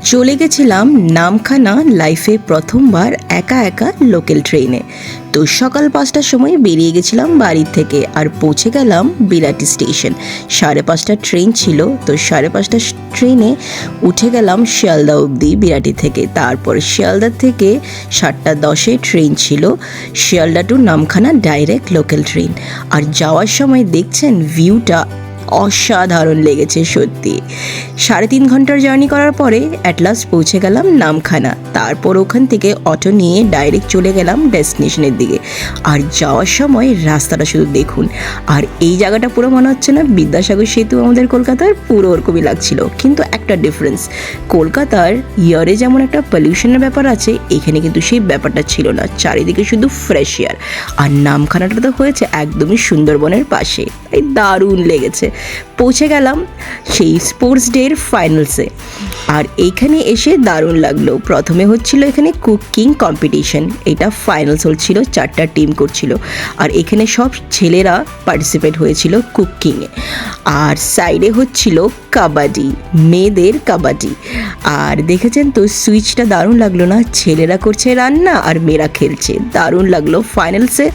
চলে গেছিলাম নামখানা লাইফে প্রথমবার একা একা লোকাল ট্রেনে। তো সকাল 5টার সময় বেরিয়ে গেছিলাম বাড়ির থেকে আর পৌঁছে গেলাম বিরাটি স্টেশন। 5:30টার ট্রেন ছিল, তো 5:30টার ট্রেনে উঠে গেলাম শিয়ালদা অবধি বিরাটি থেকে। তারপর শিয়ালদা থেকে 7:10-এ ট্রেন ছিল Sealdah to Namkhana direct local train. আর যাওয়ার সময় দেখছেন ভিউটা অসাধারণ লেগেছে সত্যি। 3.5 ঘন্টার জার্নি করার পরে অ্যাট লাস্ট পৌঁছে গেলাম নামখানা। তারপর ওখান থেকে অটো নিয়ে ডাইরেক্ট চলে গেলাম ডেস্টিনেশনের দিকে। আর যাওয়ার সময় রাস্তাটা শুধু দেখুন, আর এই জায়গাটা পুরো মনে হচ্ছে না বিদ্যাসাগর সেতু আমাদের কলকাতার, পুরো ওরকমই লাগছিল। কিন্তু একটা ডিফারেন্স, কলকাতার ইয়ারে যেমন একটা পলিউশনের ব্যাপার আছে, এখানে কিন্তু সেই ব্যাপারটা ছিল না। চারিদিকে শুধু ফ্রেশ এয়ার। আর নামখানাটা তো হয়েছে একদমই সুন্দরবনের পাশে, তাই দারুণ লেগেছে। পৌঁছে গেলাম সেই স্পোর্টস ডের ফাইনালসে। আর এইখানে এসে দারুণ লাগলো। প্রথমে হচ্ছিল এখানে কুকিং কম্পিটিশন, এটা ফাইনালস হচ্ছিল, 4টা টিম করছিল। আর এখানে সব ছেলেরা পার্টিসিপেট হয়েছিল কুকিংয়ে। আর সাইডে হচ্ছিল কাবাডি, মেয়েদের কাবাডি। আর দেখেছেন তো সুইচটা দারুণ লাগলো না? ছেলেরা করছে রান্না আর মেয়েরা খেলছে, দারুণ লাগলো। ফাইনালসে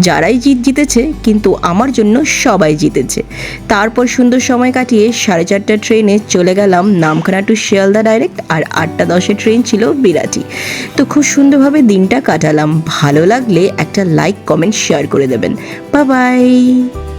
যারাই জিতেছে, কিন্তু আমার জন্য সবাই জিতেছে। তারপর সুন্দর সময় কাটিয়ে 4:30টার ট্রেনে চলে গেলাম নামখানা টু শিয়ালদা ডাইরেক্ট। আর 8:10-এর ট্রেন ছিল বিরাটি। তো খুব সুন্দরভাবে দিনটা কাটালাম। ভালো লাগলে একটা লাইক, কমেন্ট, শেয়ার করে দেবেন। Bye bye.